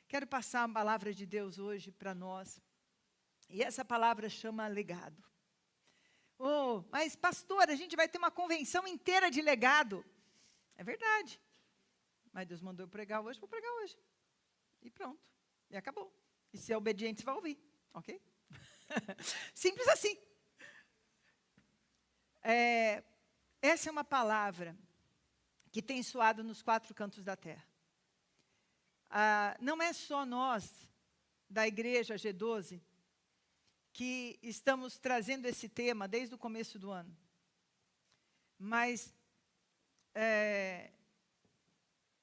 Quero passar a palavra de Deus hoje para nós. E essa palavra chama legado. Oh, mas pastor, a gente vai ter uma convenção inteira de legado. É verdade. Mas Deus mandou eu pregar hoje, vou pregar hoje. E pronto. E acabou. E se é obediente, você vai ouvir. Ok? Simples assim. Essa é uma palavra que tem soado nos 4 cantos da terra. Não é só nós, da igreja G12, que estamos trazendo esse tema desde o começo do ano. Mas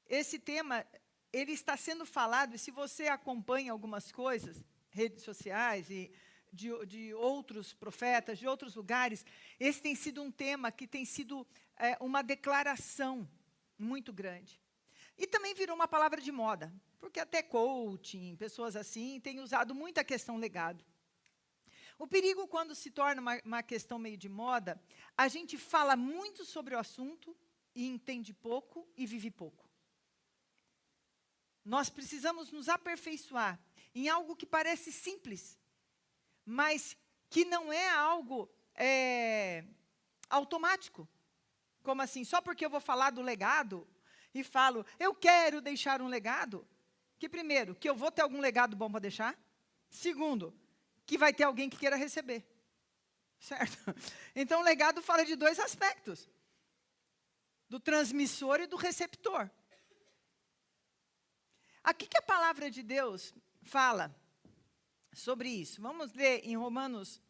esse tema, ele está sendo falado, e se você acompanha algumas coisas, redes sociais e de outros profetas, de outros lugares, esse tem sido um tema que tem sido uma declaração muito grande. E também virou uma palavra de moda, porque até coaching, pessoas assim, têm usado muito a questão legado. O perigo, quando se torna uma questão meio de moda, a gente fala muito sobre o assunto e entende pouco e vive pouco. Nós precisamos nos aperfeiçoar em algo que parece simples, mas que não é algo automático. Como assim? Só porque eu vou falar do legado e falo, eu quero deixar um legado, que primeiro, que eu vou ter algum legado bom para deixar. Segundo, que vai ter alguém que queira receber. Certo? Então, o legado fala de 2 aspectos. Do transmissor e do receptor. Aqui que a palavra de Deus fala sobre isso. Vamos ler em Romanos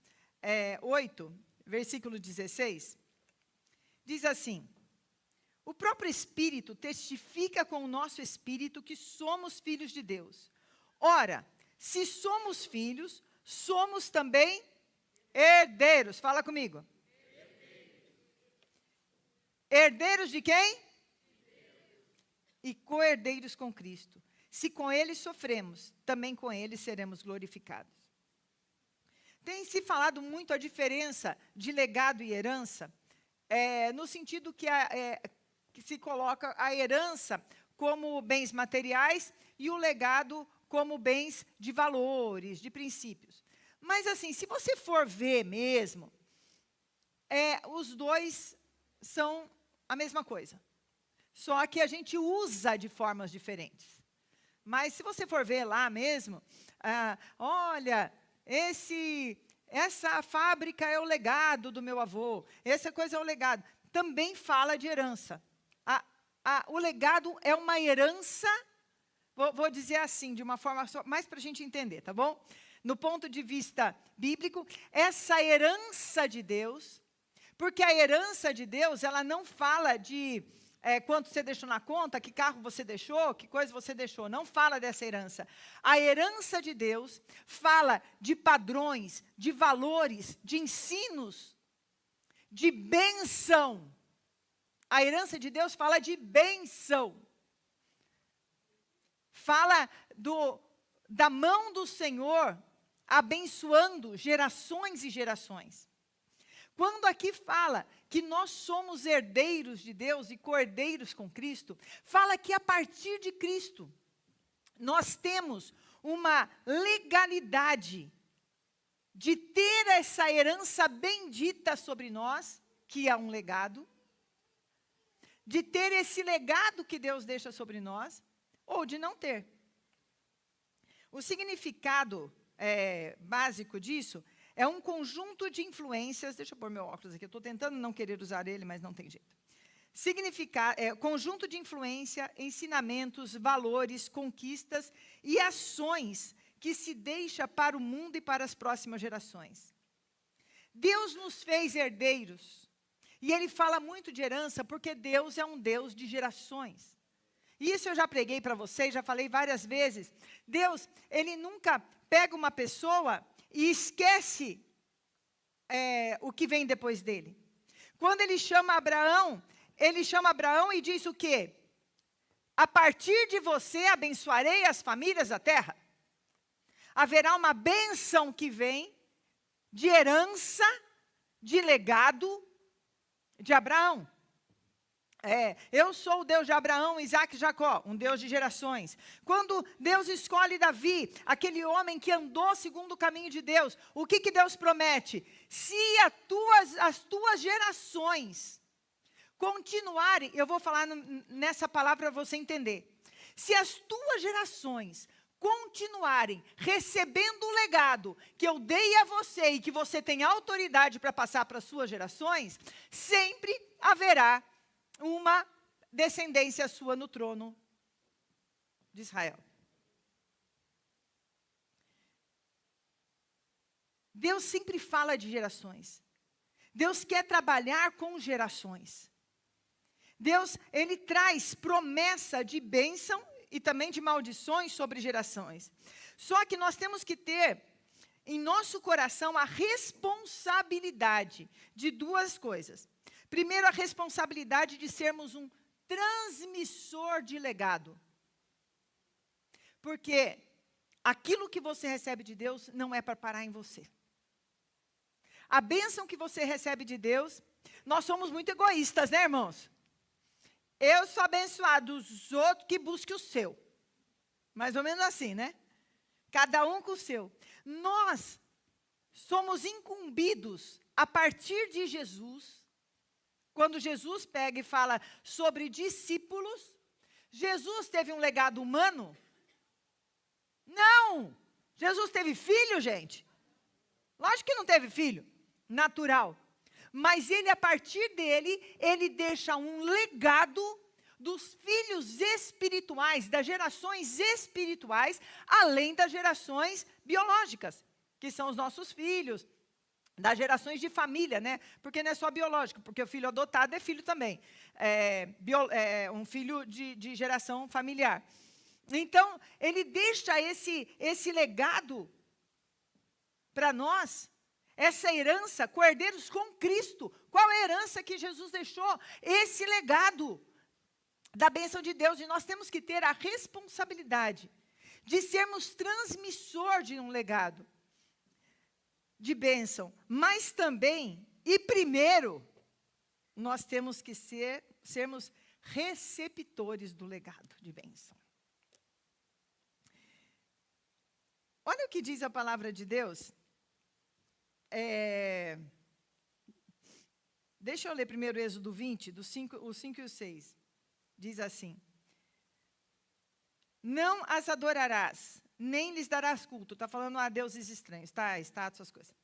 8, versículo 16. Diz assim: o próprio Espírito testifica com o nosso espírito que somos filhos de Deus. Ora, se somos filhos, somos também herdeiros. Fala comigo. Herdeiros de quem? E co-herdeiros com Cristo. Se com Ele sofremos, também com Ele seremos glorificados. Tem se falado muito a diferença de legado e herança, no sentido que se coloca a herança como bens materiais e o legado como bens de valores, de princípios. Mas assim, se você for ver mesmo, os 2 são a mesma coisa. Só que a gente usa de formas diferentes. Mas se você for ver lá mesmo, olha, essa fábrica é o legado do meu avô, essa coisa é o legado. Também fala de herança. O legado é uma herança, vou dizer assim, de uma forma só, mais para a gente entender, tá bom? No ponto de vista bíblico, essa herança de Deus, porque a herança de Deus, ela não fala de quanto você deixou na conta, que carro você deixou, que coisa você deixou, não fala dessa herança. A herança de Deus fala de padrões, de valores, de ensinos, de bênção. A herança de Deus fala de bênção. Fala da mão do Senhor abençoando gerações e gerações. Quando aqui fala que nós somos herdeiros de Deus e co-herdeiros com Cristo, fala que a partir de Cristo, nós temos uma legalidade de ter essa herança bendita sobre nós, que é um legado, de ter esse legado que Deus deixa sobre nós, ou de não ter. O significado básico disso é um conjunto de influências. Deixa eu pôr meu óculos aqui, eu estou tentando não querer usar ele, mas não tem jeito. Conjunto de influência, ensinamentos, valores, conquistas e ações que se deixa para o mundo e para as próximas gerações. Deus nos fez herdeiros. E Ele fala muito de herança porque Deus é um Deus de gerações. Isso eu já preguei para vocês, já falei várias vezes. Deus, Ele nunca pega uma pessoa e esquece o que vem depois dele. Quando Ele chama Abraão e diz o quê? A partir de você abençoarei as famílias da terra. Haverá uma bênção que vem de herança, de legado de Abraão. Eu sou o Deus de Abraão, Isaac e Jacó, um Deus de gerações. Quando Deus escolhe Davi, aquele homem que andou segundo o caminho de Deus, o que Deus promete? Se as tuas gerações continuarem, eu vou falar nessa palavra para você entender. Se as tuas gerações continuarem recebendo o legado que eu dei a você e que você tem autoridade para passar para as suas gerações, sempre haverá uma descendência sua no trono de Israel. Deus sempre fala de gerações. Deus quer trabalhar com gerações. Deus, Ele traz promessa de bênção e também de maldições sobre gerações. Só que nós temos que ter em nosso coração a responsabilidade de duas coisas. Primeiro, a responsabilidade de sermos um transmissor de legado. Porque aquilo que você recebe de Deus não é para parar em você. A bênção que você recebe de Deus, nós somos muito egoístas, né, irmãos? Eu sou abençoado, os outros que busquem o seu. Mais ou menos assim, né? Cada um com o seu. Nós somos incumbidos a partir de Jesus. Quando Jesus pega e fala sobre discípulos, Jesus teve um legado humano? Não! Jesus teve filho, gente? Lógico que não teve filho, natural. Mas ele, a partir dele, ele deixa um legado dos filhos espirituais, das gerações espirituais, além das gerações biológicas, que são os nossos filhos, das gerações de família, né? Porque não é só biológico, porque o filho adotado é filho também. Um filho de geração familiar. Então, ele deixa esse legado para nós, essa herança, co-herdeiros com Cristo. Qual é a herança que Jesus deixou? Esse legado da bênção de Deus. E nós temos que ter a responsabilidade de sermos transmissor de um legado de bênção. Mas também, e primeiro, nós temos que sermos receptores do legado de bênção. Olha o que diz a palavra de Deus. Deixa eu ler primeiro Êxodo 20, os 5 e o 6. Diz assim: não as adorarás, nem lhes darás culto. Está falando a deuses estranhos, tá? Estátuas, essas coisas.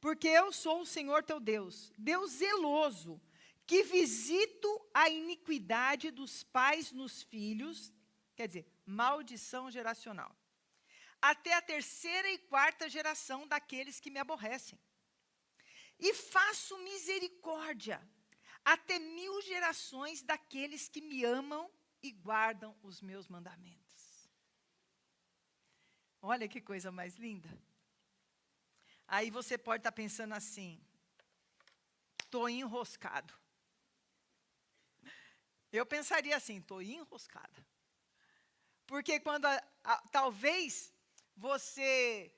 Porque eu sou o Senhor teu Deus, Deus zeloso, que visito a iniquidade dos pais nos filhos, quer dizer, maldição geracional, até a 3ª e 4ª geração daqueles que me aborrecem. E faço misericórdia até 1000 gerações daqueles que me amam e guardam os meus mandamentos. Olha que coisa mais linda. Aí você pode estar pensando assim: estou enroscado. Eu pensaria assim: estou enroscada. Porque quando talvez você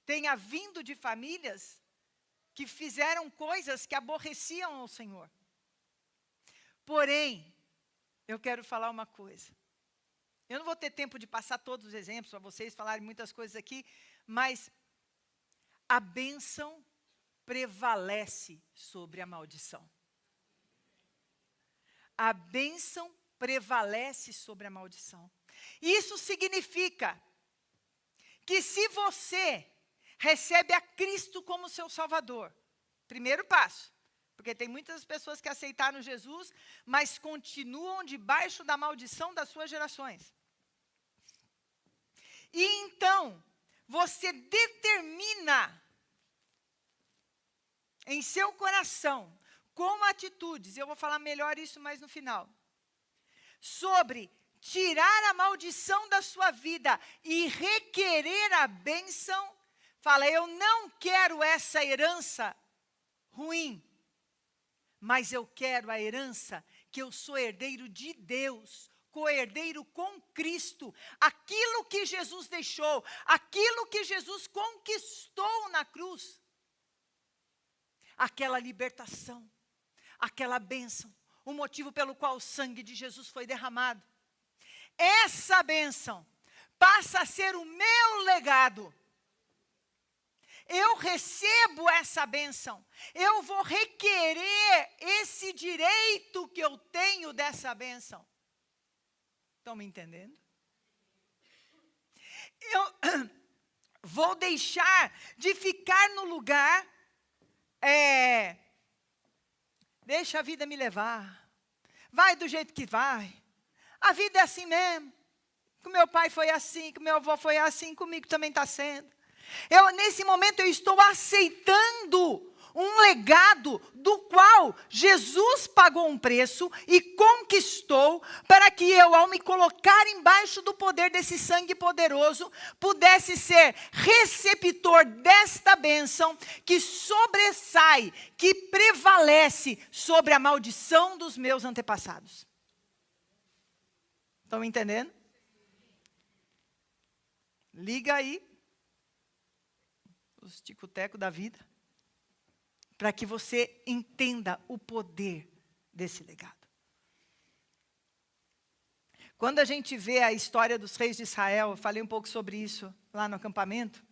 tenha vindo de famílias que fizeram coisas que aborreciam ao Senhor. Porém, eu quero falar uma coisa. Eu não vou ter tempo de passar todos os exemplos para vocês falarem muitas coisas aqui, mas a bênção prevalece sobre a maldição. A bênção prevalece sobre a maldição. Isso significa que se você recebe a Cristo como seu Salvador, primeiro passo, porque tem muitas pessoas que aceitaram Jesus, mas continuam debaixo da maldição das suas gerações. E então, você determina em seu coração, com atitudes, eu vou falar melhor isso mais no final, sobre tirar a maldição da sua vida e requerer a bênção. Fala: eu não quero essa herança ruim, mas eu quero a herança que eu sou herdeiro de Deus, co-herdeiro com Cristo. Aquilo que Jesus deixou, aquilo que Jesus conquistou na cruz. Aquela libertação, aquela bênção, o motivo pelo qual o sangue de Jesus foi derramado. Essa bênção passa a ser o meu legado. Eu recebo essa bênção. Eu vou requerer esse direito que eu tenho dessa bênção. Estão me entendendo? Eu vou deixar de ficar no lugar, deixa a vida me levar. Vai do jeito que vai. A vida é assim mesmo. Com meu pai foi assim, com meu avô foi assim, comigo também está sendo. Nesse momento eu estou aceitando um legado do qual Jesus pagou um preço e conquistou para que eu, ao me colocar embaixo do poder desse sangue poderoso, pudesse ser receptor desta bênção que sobressai, que prevalece sobre a maldição dos meus antepassados. Estão entendendo? Liga aí os tico-teco da vida, para que você entenda o poder desse legado. Quando a gente vê a história dos reis de Israel, eu falei um pouco sobre isso lá no acampamento,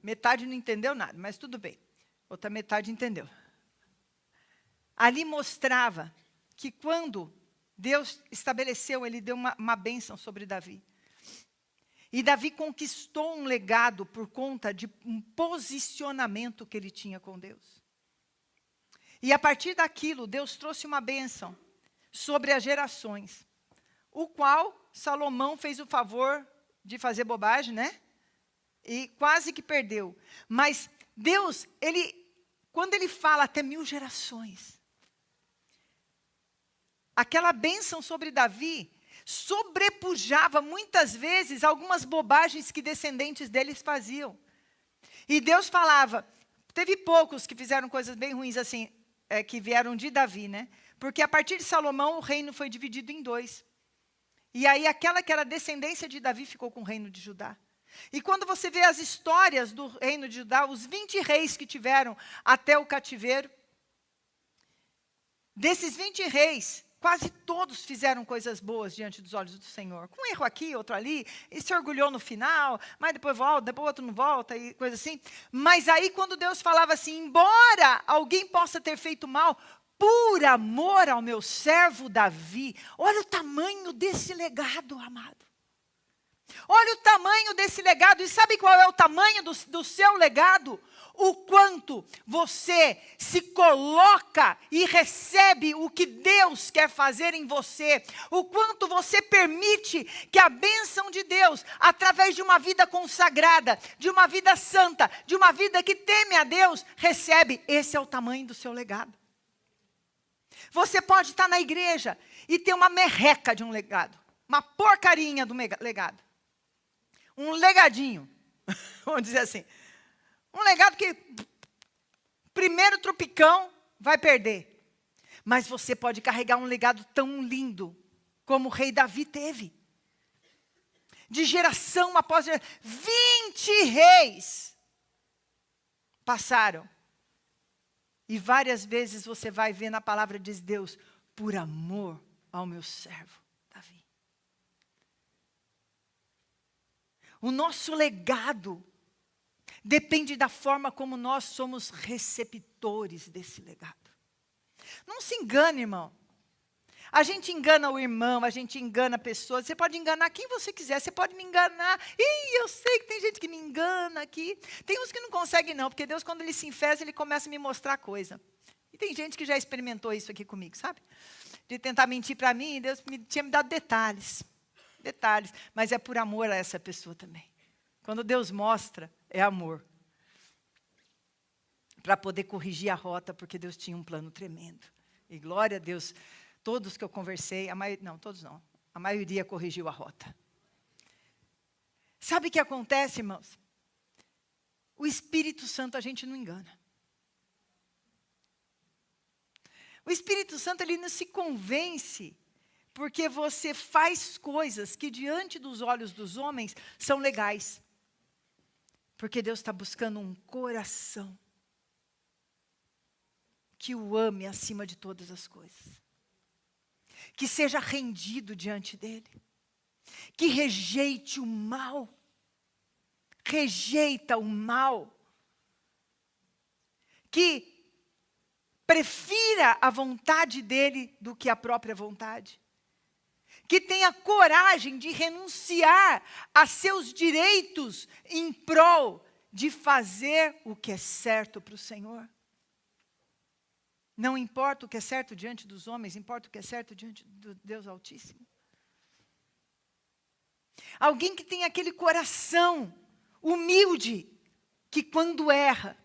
metade não entendeu nada, mas tudo bem, outra metade entendeu. Ali mostrava que quando Deus estabeleceu, Ele deu uma bênção sobre Davi. E Davi conquistou um legado por conta de um posicionamento que ele tinha com Deus. E a partir daquilo, Deus trouxe uma bênção sobre as gerações, o qual Salomão fez o favor de fazer bobagem, né? E quase que perdeu. Mas Deus, quando Ele fala até 1000 gerações, aquela bênção sobre Davi sobrepujava muitas vezes algumas bobagens que descendentes deles faziam. E Deus falava, teve poucos que fizeram coisas bem ruins assim, que vieram de Davi, né? Porque a partir de Salomão o reino foi dividido em 2. E aí aquela que era descendência de Davi ficou com o reino de Judá. E quando você vê as histórias do reino de Judá, os 20 reis que tiveram até o cativeiro, desses 20 reis, quase todos fizeram coisas boas diante dos olhos do Senhor. Com um erro aqui, outro ali, e se orgulhou no final, mas depois volta, depois outro não volta, e coisa assim. Mas aí quando Deus falava assim, embora alguém possa ter feito mal, por amor ao meu servo Davi, olha o tamanho desse legado, amado. Olha o tamanho desse legado, e sabe qual é o tamanho do seu legado? O quanto você se coloca e recebe o que Deus quer fazer em você. O quanto você permite que a bênção de Deus, através de uma vida consagrada, de uma vida santa, de uma vida que teme a Deus, recebe. Esse é o tamanho do seu legado. Você pode estar na igreja e ter uma merreca de um legado. Uma porcarinha do legado. Um legadinho. Vamos dizer assim. Um legado que, primeiro tropicão, vai perder. Mas você pode carregar um legado tão lindo, como o rei Davi teve. De geração após geração. 20 reis passaram. E várias vezes você vai ver na palavra de Deus, por amor ao meu servo Davi. O nosso legado depende da forma como nós somos receptores desse legado. Não se engane, irmão. A gente engana o irmão, a gente engana pessoas. Você pode enganar quem você quiser, você pode me enganar. Eu sei que tem gente que me engana aqui. Tem uns que não conseguem não, porque Deus quando Ele se enfesa, Ele começa a me mostrar coisa. E tem gente que já experimentou isso aqui comigo, sabe? De tentar mentir para mim, e Deus tinha me dado detalhes. Detalhes, mas é por amor a essa pessoa também. Quando Deus mostra, é amor. Para poder corrigir a rota, porque Deus tinha um plano tremendo. E glória a Deus, todos que eu conversei, não, todos não, a maioria corrigiu a rota. Sabe o que acontece, irmãos? O Espírito Santo a gente não engana. O Espírito Santo, ele não se convence, porque você faz coisas que diante dos olhos dos homens são legais. Porque Deus está buscando um coração que o ame acima de todas as coisas. Que seja rendido diante dele. Que rejeite o mal. Rejeita o mal. Que prefira a vontade dele do que a própria vontade. Que tenha coragem de renunciar a seus direitos em prol de fazer o que é certo para o Senhor. Não importa o que é certo diante dos homens, importa o que é certo diante do Deus Altíssimo. Alguém que tem aquele coração humilde, que quando erra,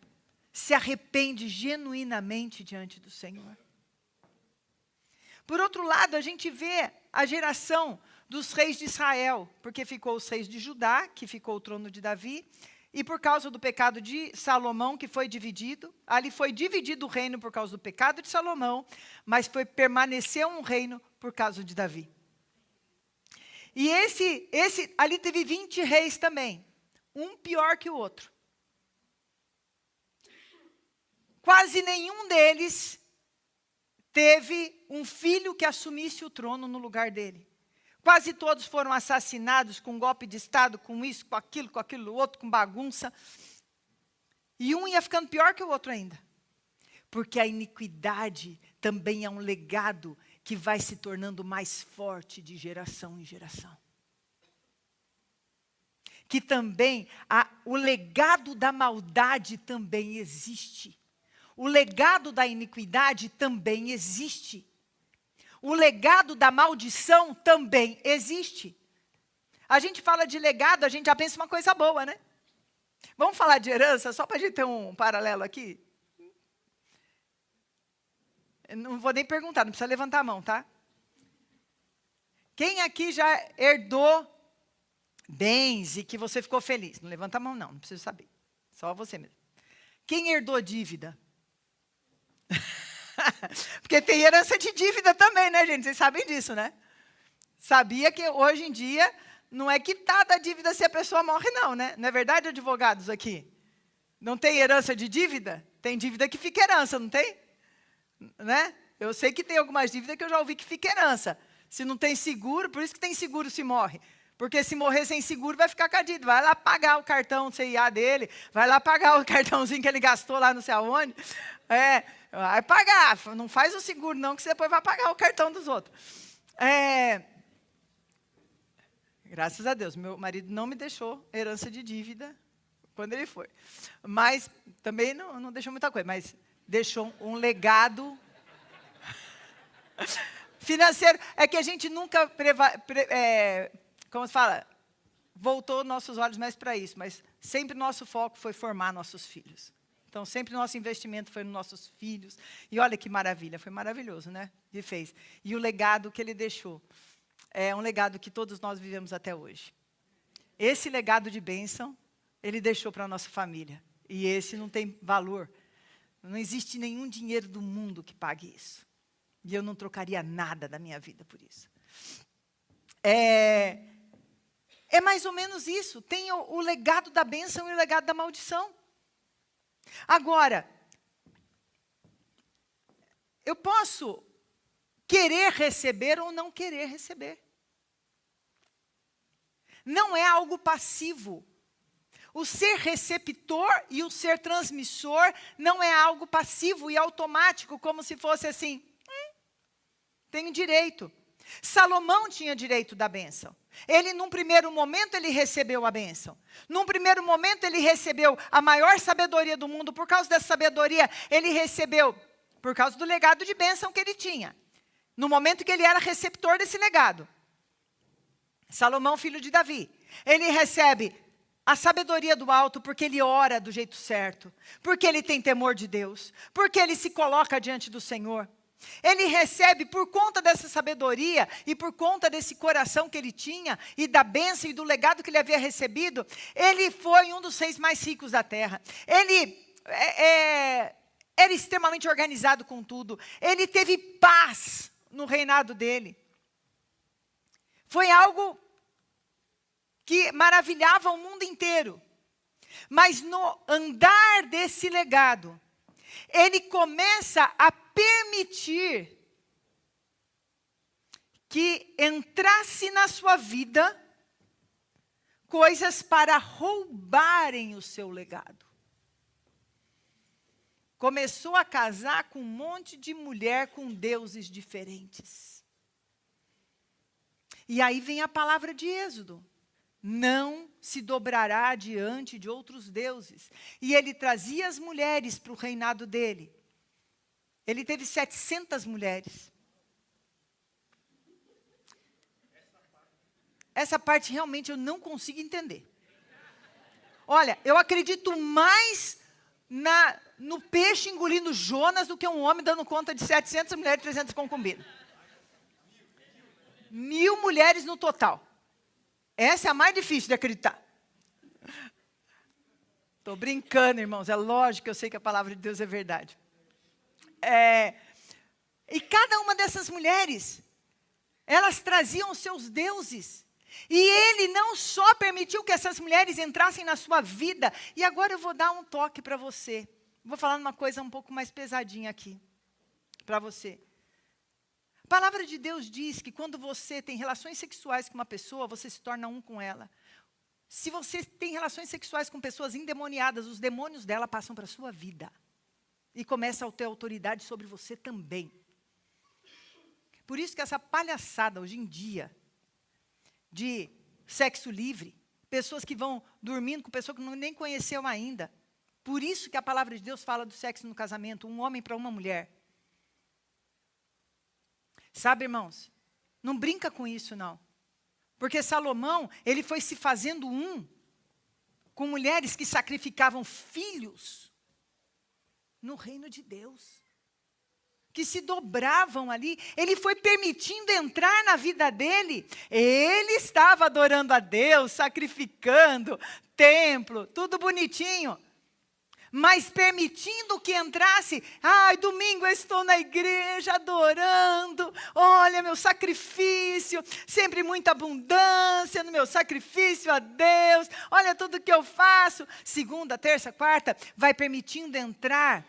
se arrepende genuinamente diante do Senhor. Por outro lado, a gente vê a geração dos reis de Israel, porque ficou os reis de Judá, que ficou o trono de Davi, e por causa do pecado de Salomão, que foi dividido, ali foi dividido o reino por causa do pecado de Salomão, mas permaneceu um reino por causa de Davi. E ali teve 20 reis também, um pior que o outro. Quase nenhum deles teve um filho que assumisse o trono no lugar dele. Quase todos foram assassinados com golpe de Estado, com isso, com aquilo outro, com bagunça. E um ia ficando pior que o outro ainda. Porque a iniquidade também é um legado que vai se tornando mais forte de geração em geração. Que também, o legado da maldade também existe. O legado da iniquidade também existe. O legado da maldição também existe. A gente fala de legado, a gente já pensa uma coisa boa, né? Vamos falar de herança, só para a gente ter um paralelo aqui? Eu não vou nem perguntar, não precisa levantar a mão, tá? Quem aqui já herdou bens e que você ficou feliz? Não levanta a mão não preciso saber. Só você mesmo. Quem herdou dívida? Porque tem herança de dívida também, né, gente? Vocês sabem disso, né? Sabia que hoje em dia não é quitada a dívida se a pessoa morre, não, né? Não é verdade, advogados aqui? Não tem herança de dívida? Tem dívida que fica herança, não tem? Né? Eu sei que tem algumas dívidas que eu já ouvi que fica herança. Se não tem seguro, por isso que tem seguro se morre. Porque se morrer sem seguro, vai ficar com a dívida. Vai lá pagar o cartão CIA dele, vai lá pagar o cartãozinho que ele gastou lá não sei aonde. Vai pagar, não faz o seguro não, que você depois vai pagar o cartão dos outros. Graças a Deus, meu marido não me deixou herança de dívida quando ele foi. Mas também não deixou muita coisa, mas deixou um legado financeiro. É que a gente nunca, como se fala, voltou nossos olhos mais para isso, mas sempre nosso foco foi formar nossos filhos. Então, sempre nosso investimento foi nos nossos filhos. E olha que maravilha, foi maravilhoso, né? Ele fez. E o legado que ele deixou é um legado que todos nós vivemos até hoje. Esse legado de bênção, ele deixou para a nossa família. E esse não tem valor. Não existe nenhum dinheiro do mundo que pague isso. E eu não trocaria nada da minha vida por isso. É mais ou menos isso. Tem o legado da bênção e o legado da maldição. Agora, eu posso querer receber ou não querer receber. Não é algo passivo. O ser receptor e o ser transmissor não é algo passivo e automático, como se fosse assim, tenho direito. Salomão tinha direito da bênção. Ele, num primeiro momento, ele recebeu a bênção. Num primeiro momento, ele recebeu a maior sabedoria do mundo. Por causa dessa sabedoria, ele recebeu, por causa do legado de bênção que ele tinha. No momento que ele era receptor desse legado. Salomão, filho de Davi. Ele recebe a sabedoria do alto porque ele ora do jeito certo. Porque ele tem temor de Deus. Porque ele se coloca diante do Senhor. Ele recebe, por conta dessa sabedoria e por conta desse coração que ele tinha e da bênção e do legado que ele havia recebido, ele foi um dos reis mais ricos da terra. Ele era extremamente organizado com tudo. Ele teve paz no reinado dele. Foi algo que maravilhava o mundo inteiro. Mas no andar desse legado, ele começa a permitir que entrasse na sua vida coisas para roubarem o seu legado. Começou a casar com um monte de mulher com deuses diferentes. E aí vem a palavra de Êxodo. Não se dobrará diante de outros deuses. E ele trazia as mulheres para o reinado dele. Ele teve 700 mulheres. Essa parte realmente eu não consigo entender. Olha, eu acredito mais no peixe engolindo Jonas do que um homem dando conta de 700 mulheres e 300 concubinas. 1000 mulheres no total. Essa é a mais difícil de acreditar. Estou brincando, irmãos. É lógico que eu sei que a palavra de Deus é verdade. E cada uma dessas mulheres, elas traziam os seus deuses. E ele não só permitiu que essas mulheres entrassem na sua vida. E agora eu vou dar um toque para você. Vou falar uma coisa um pouco mais pesadinha aqui. Para você. A palavra de Deus diz que quando você tem relações sexuais com uma pessoa, você se torna um com ela. Se você tem relações sexuais com pessoas endemoniadas, os demônios dela passam para a sua vida. E começam a ter autoridade sobre você também. Por isso que essa palhaçada hoje em dia, de sexo livre, pessoas que vão dormindo com pessoas que nem conheceu ainda. Por isso que a palavra de Deus fala do sexo no casamento, um homem para uma mulher. Sabe, irmãos, não brinca com isso, não. Porque Salomão, ele foi se fazendo um com mulheres que sacrificavam filhos no reino de Deus. Que se dobravam ali. Ele foi permitindo entrar na vida dele. Ele estava adorando a Deus, sacrificando, templo, tudo bonitinho. Mas permitindo que entrasse, domingo eu estou na igreja adorando, olha meu sacrifício, sempre muita abundância no meu sacrifício a Deus, olha tudo que eu faço. Segunda, terça, quarta, vai permitindo entrar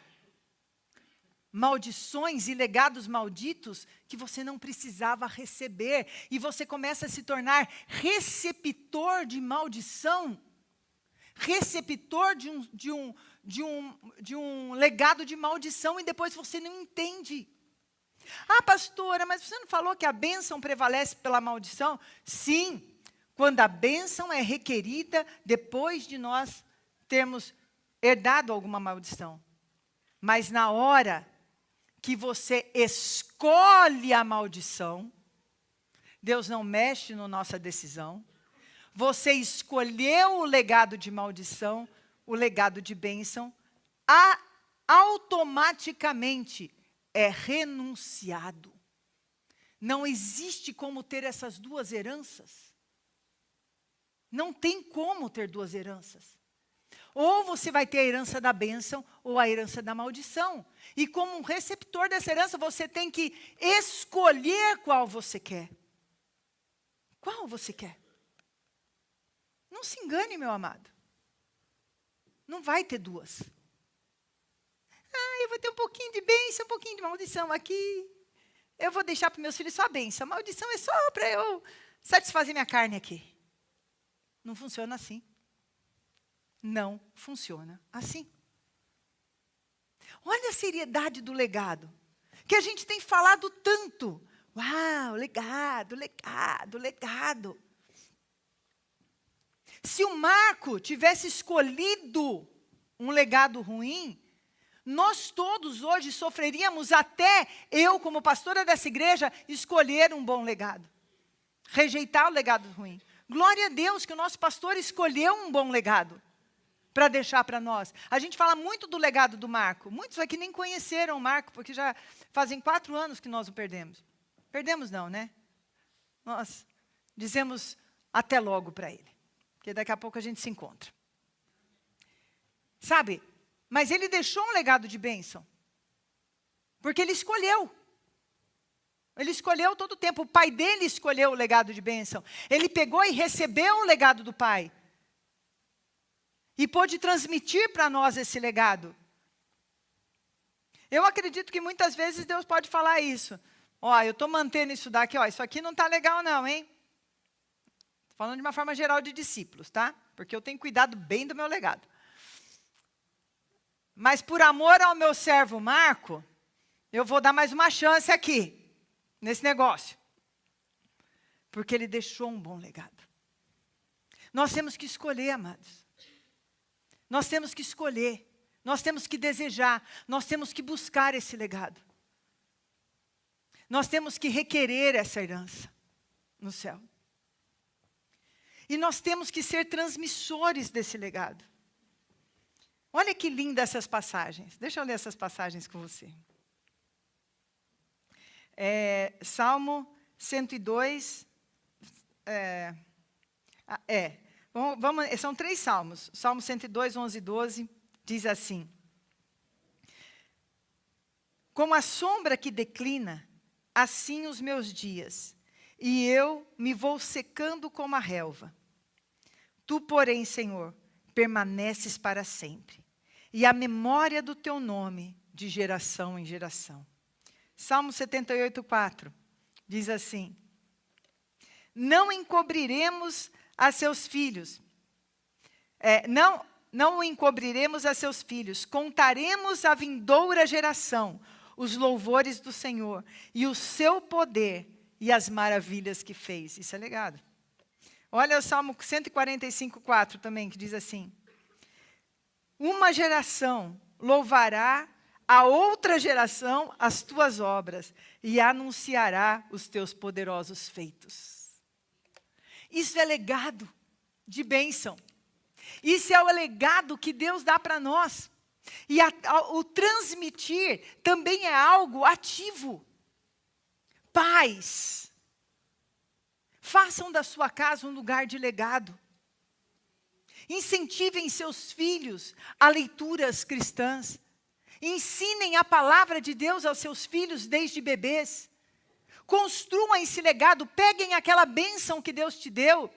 maldições e legados malditos que você não precisava receber. E você começa a se tornar receptor de maldição, receptor de um legado de maldição, e depois você não entende. Pastora, mas você não falou que a bênção prevalece pela maldição? Sim, quando a bênção é requerida depois de nós termos herdado alguma maldição. Mas na hora que você escolhe a maldição, Deus não mexe na nossa decisão. Você escolheu o legado de maldição, o legado de bênção, automaticamente é renunciado. Não existe como ter essas duas heranças. Não tem como ter duas heranças. Ou você vai ter a herança da bênção ou a herança da maldição. E como um receptor dessa herança, você tem que escolher qual você quer. Qual você quer? Não se engane, meu amado. Não vai ter duas. Eu vou ter um pouquinho de bênção, um pouquinho de maldição aqui. Eu vou deixar para meus filhos só a bênção. A maldição é só para eu satisfazer minha carne aqui. Não funciona assim. Não funciona assim. Olha a seriedade do legado. Que a gente tem falado tanto. Uau, legado, legado, legado. Se o Marco tivesse escolhido um legado ruim, nós todos hoje sofreríamos, até eu, como pastora dessa igreja, escolher um bom legado. Rejeitar o legado ruim. Glória a Deus que o nosso pastor escolheu um bom legado para deixar para nós. A gente fala muito do legado do Marco. Muitos aqui nem conheceram o Marco, porque já fazem 4 anos que nós o perdemos. Perdemos não, né? Nós dizemos até logo para ele. Porque daqui a pouco a gente se encontra. Sabe? Mas ele deixou um legado de bênção. Porque ele escolheu. Ele escolheu todo o tempo. O pai dele escolheu o legado de bênção. Ele pegou e recebeu o legado do pai. E pôde transmitir para nós esse legado. Eu acredito que muitas vezes Deus pode falar isso. Ó, eu estou mantendo isso daqui, ó, isso aqui não está legal não, hein? Estou falando de uma forma geral de discípulos, tá? Porque eu tenho cuidado bem do meu legado. Mas por amor ao meu servo Marco, eu vou dar mais uma chance aqui, nesse negócio. Porque ele deixou um bom legado. Nós temos que escolher, amados. Nós temos que escolher. Nós temos que desejar. Nós temos que buscar esse legado. Nós temos que requerer essa herança no céu. E nós temos que ser transmissores desse legado. Olha que linda essas passagens. Deixa eu ler essas passagens com você. Salmo 102. São 3 salmos. Salmo 102, 11 e 12, diz assim. Como a sombra que declina, assim os meus dias, e eu me vou secando como a relva. Tu, porém, Senhor, permaneces para sempre, e a memória do teu nome de geração em geração. Salmo 78, 4, diz assim. Não encobriremos a seus filhos. Não encobriremos a seus filhos. Contaremos à vindoura geração os louvores do Senhor e o seu poder e as maravilhas que fez. Isso é legado. Olha o Salmo 145, 4 também, que diz assim. Uma geração louvará a outra geração as tuas obras e anunciará os teus poderosos feitos. Isso é legado de bênção. Isso é o legado que Deus dá para nós. E o transmitir também é algo ativo. Pais, façam da sua casa um lugar de legado. Incentivem seus filhos a leituras cristãs. Ensinem a palavra de Deus aos seus filhos desde bebês. Construam esse legado, peguem aquela bênção que Deus te deu,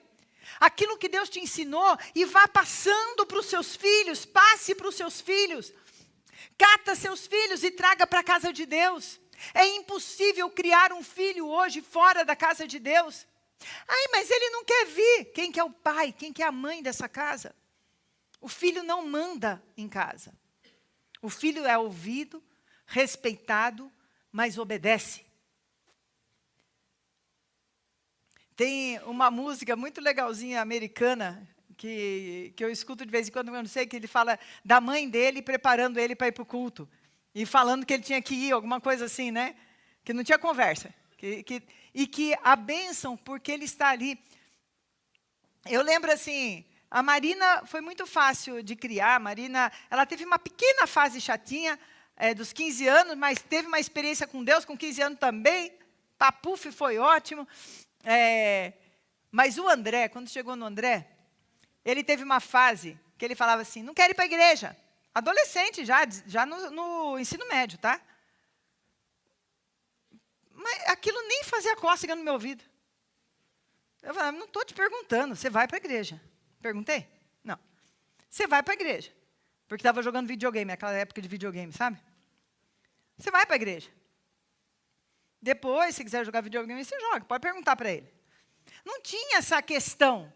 aquilo que Deus te ensinou, e vá passando para os seus filhos, passe para os seus filhos. Cata seus filhos e traga para a casa de Deus. É impossível criar um filho hoje fora da casa de Deus. Ai, mas ele não quer vir. Quem que é o pai? Quem que é a mãe dessa casa? O filho não manda em casa. O filho é ouvido, respeitado, mas obedece. Tem uma música muito legalzinha americana, que eu escuto de vez em quando, eu não sei, que ele fala da mãe dele preparando ele para ir para o culto. E falando que ele tinha que ir, alguma coisa assim, né? Que não tinha conversa. E que a bênção, porque ele está ali. Eu lembro assim, a Marina foi muito fácil de criar. A Marina, ela teve uma pequena fase chatinha, dos 15 anos, mas teve uma experiência com Deus com 15 anos também. Papuf foi ótimo. Mas o André, quando chegou no André, ele teve uma fase que ele falava assim, não quero ir para a igreja. Adolescente já no ensino médio, tá? Mas aquilo nem fazia cócega no meu ouvido. Eu falava, não estou te perguntando, você vai para a igreja. Perguntei? Não. Você vai para a igreja. Porque estava jogando videogame, aquela época de videogame, sabe? Você vai para a igreja. Depois, se quiser jogar videogame, você joga. Pode perguntar para ele. Não tinha essa questão.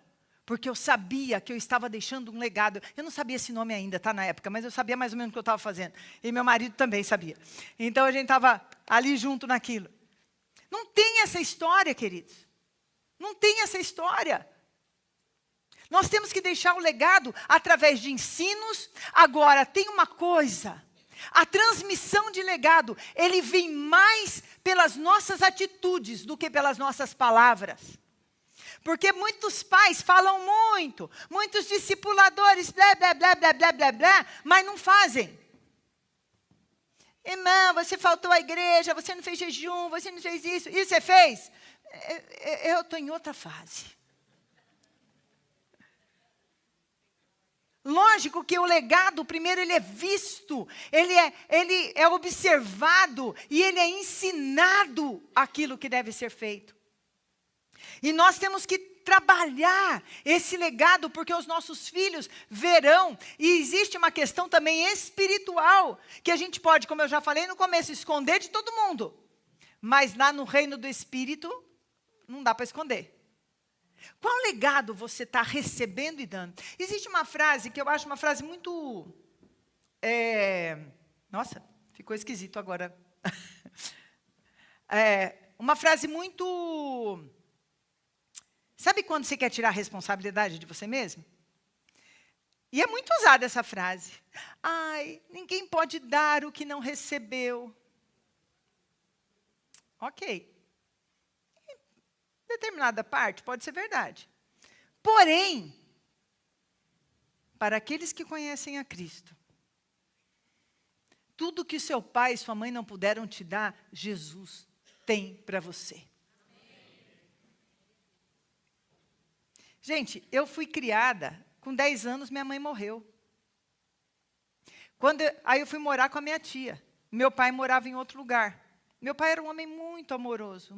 Porque eu sabia que eu estava deixando um legado. Eu não sabia esse nome ainda, tá, na época, mas eu sabia mais ou menos o que eu estava fazendo. E meu marido também sabia. Então, a gente estava ali junto naquilo. Não tem essa história, queridos. Não tem essa história. Nós temos que deixar o legado através de ensinos. Agora, tem uma coisa. A transmissão de legado, ele vem mais pelas nossas atitudes do que pelas nossas palavras. Porque muitos pais falam muito, muitos discipuladores, blá, blá, blá, blá, blá, blá, blá, mas não fazem. Irmã, você faltou à igreja, você não fez jejum, você não fez isso. Isso você fez? Eu estou em outra fase. Lógico que o legado, primeiro, ele é visto, ele é observado e ele é ensinado aquilo que deve ser feito. E nós temos que trabalhar esse legado, porque os nossos filhos verão. E existe uma questão também espiritual, que a gente pode, como eu já falei no começo, esconder de todo mundo. Mas lá no reino do Espírito, não dá para esconder. Qual legado você está recebendo e dando? Existe uma frase que eu acho uma frase muito... Nossa, ficou esquisito agora. Uma frase muito... Sabe quando você quer tirar a responsabilidade de você mesmo? E é muito usada essa frase. Ai, ninguém pode dar o que não recebeu. Ok. Em determinada parte pode ser verdade. Porém, para aqueles que conhecem a Cristo, tudo que seu pai e sua mãe não puderam te dar, Jesus tem para você. Gente, eu fui criada, com 10 anos minha mãe morreu. Aí eu fui morar com a minha tia. Meu pai morava em outro lugar. Meu pai era um homem muito amoroso,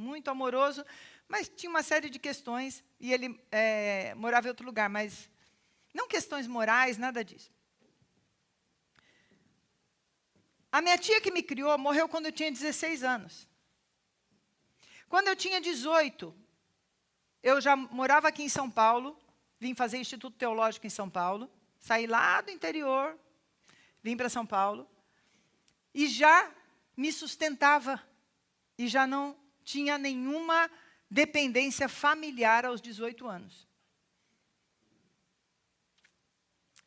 mas tinha uma série de questões e ele morava em outro lugar, mas não questões morais, nada disso. A minha tia que me criou morreu quando eu tinha 16 anos. Quando eu tinha 18, eu já morava aqui em São Paulo, vim fazer Instituto Teológico em São Paulo, saí lá do interior, vim para São Paulo, e já me sustentava, e já não tinha nenhuma dependência familiar aos 18 anos.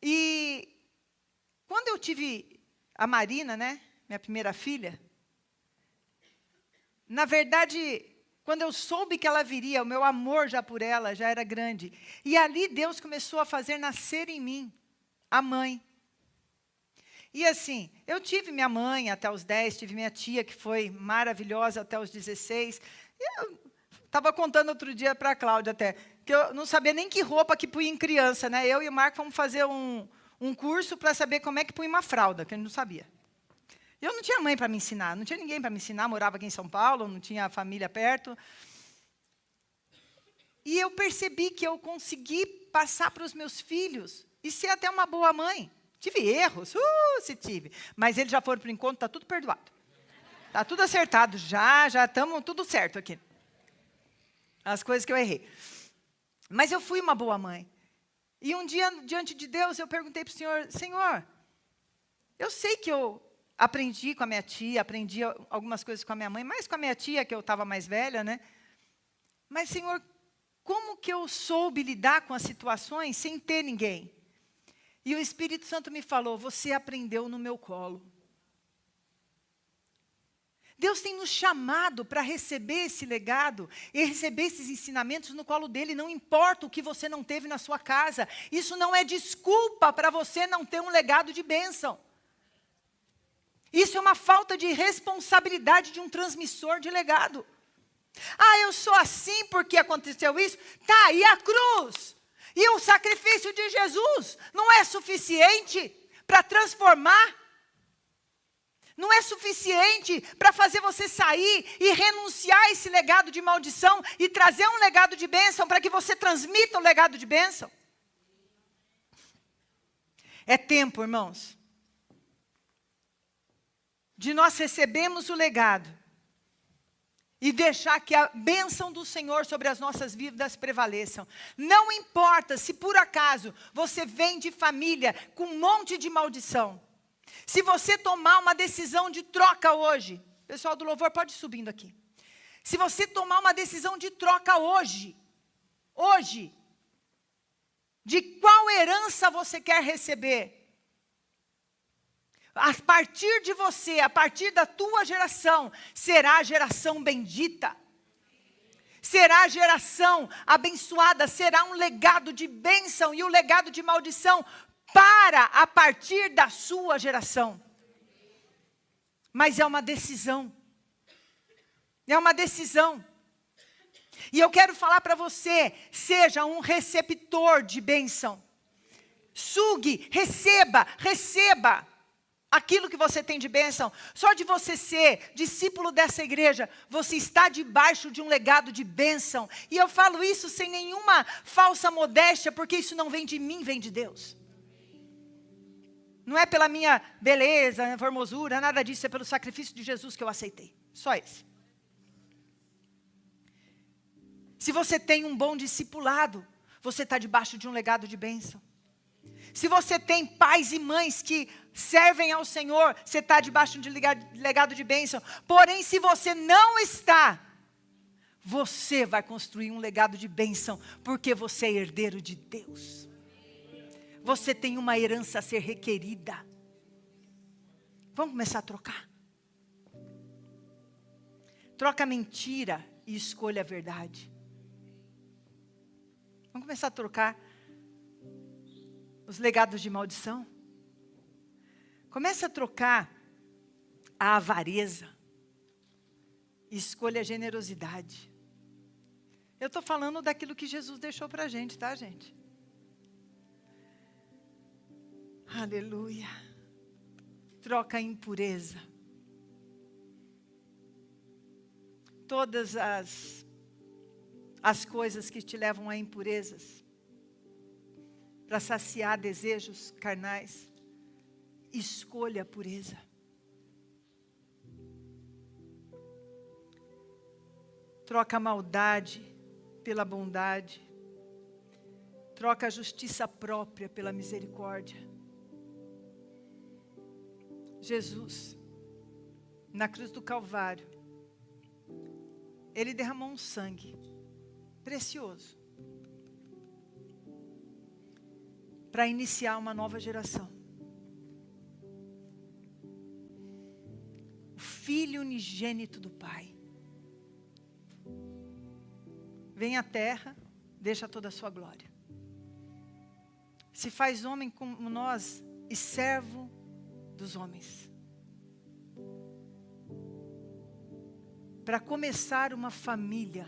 E quando eu tive a Marina, né, minha primeira filha, na verdade, quando eu soube que ela viria, o meu amor já por ela já era grande. E ali Deus começou a fazer nascer em mim a mãe. E assim, eu tive minha mãe até os 10, tive minha tia que foi maravilhosa até os 16. E eu estava contando outro dia para a Cláudia até, que eu não sabia nem que roupa que punha em criança, né? Eu e o Marco fomos fazer um curso para saber como é que punha uma fralda, que a gente não sabia. Eu não tinha mãe para me ensinar, não tinha ninguém para me ensinar, morava aqui em São Paulo, não tinha família perto. E eu percebi que eu consegui passar para os meus filhos e ser até uma boa mãe. Tive erros, se tive, mas eles já foram para o encontro, está tudo perdoado. Está tudo acertado, já estamos tudo certo aqui. As coisas que eu errei. Mas eu fui uma boa mãe. E um dia, diante de Deus, eu perguntei para o Senhor, Senhor, eu sei que eu aprendi com a minha tia, aprendi algumas coisas com a minha mãe, mais com a minha tia, que eu estava mais velha, né? Mas, Senhor, como que eu soube lidar com as situações sem ter ninguém? E o Espírito Santo me falou, você aprendeu no meu colo. Deus tem nos chamado para receber esse legado e receber esses ensinamentos no colo dele, não importa o que você não teve na sua casa. Isso não é desculpa para você não ter um legado de bênção. Isso é uma falta de responsabilidade de um transmissor de legado. Ah, eu sou assim porque aconteceu isso? Tá, e a cruz? E o sacrifício de Jesus não é suficiente para transformar? Não é suficiente para fazer você sair e renunciar a esse legado de maldição e trazer um legado de bênção para que você transmita um legado de bênção? É tempo, irmãos, de nós recebermos o legado e deixar que a bênção do Senhor sobre as nossas vidas prevaleçam. Não importa se por acaso você vem de família com um monte de maldição. Se você tomar uma decisão de troca hoje, pessoal do louvor pode ir subindo aqui. Se você tomar uma decisão de troca hoje, de qual herança você quer receber? A partir de você, a partir da tua geração, será a geração bendita. Será a geração abençoada, será um legado de bênção e um legado de maldição para a partir da sua geração. Mas é uma decisão. É uma decisão. E eu quero falar para você, seja um receptor de bênção. Sugue, receba. aquilo que você tem de bênção. Só de você ser discípulo dessa igreja, você está debaixo de um legado de bênção. E eu falo isso sem nenhuma falsa modéstia, porque isso não vem de mim, vem de Deus. Não é pela minha beleza, formosura, nada disso, é pelo sacrifício de Jesus que eu aceitei. Só isso. Se você tem um bom discipulado, você está debaixo de um legado de bênção. Se você tem pais e mães que servem ao Senhor, você está debaixo de legado de bênção. Porém, se você não está, você vai construir um legado de bênção, porque você é herdeiro de Deus. Você tem uma herança a ser requerida. Vamos começar a trocar. Troca a mentira e escolha a verdade. Vamos começar a trocar os legados de maldição. Comece a trocar a avareza e escolha a generosidade. Eu estou falando daquilo que Jesus deixou para a gente, tá, gente? Aleluia. Troca a impureza. Todas as coisas que te levam a impurezas, para saciar desejos carnais, escolha a pureza. Troca a maldade pela bondade. Troca a justiça própria pela misericórdia. Jesus, na cruz do Calvário, Ele derramou um sangue precioso para iniciar uma nova geração. O Filho unigênito do Pai vem à terra, deixa toda a sua glória. Se faz homem como nós e servo dos homens. Para começar uma família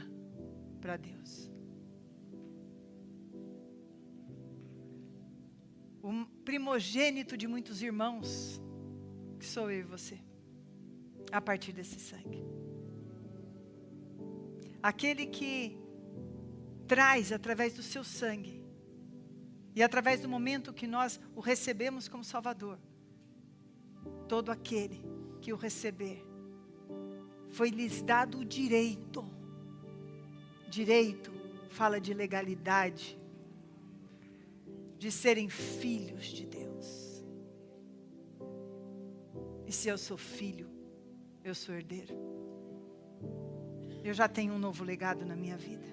para Deus. O primogênito de muitos irmãos, que sou eu e você, a partir desse sangue. Aquele que traz através do seu sangue, e através do momento que nós o recebemos como Salvador, todo aquele que o receber, foi-lhes dado o direito. Direito fala de legalidade, de serem filhos de Deus. E se eu sou filho, eu sou herdeiro. Eu já tenho um novo legado na minha vida.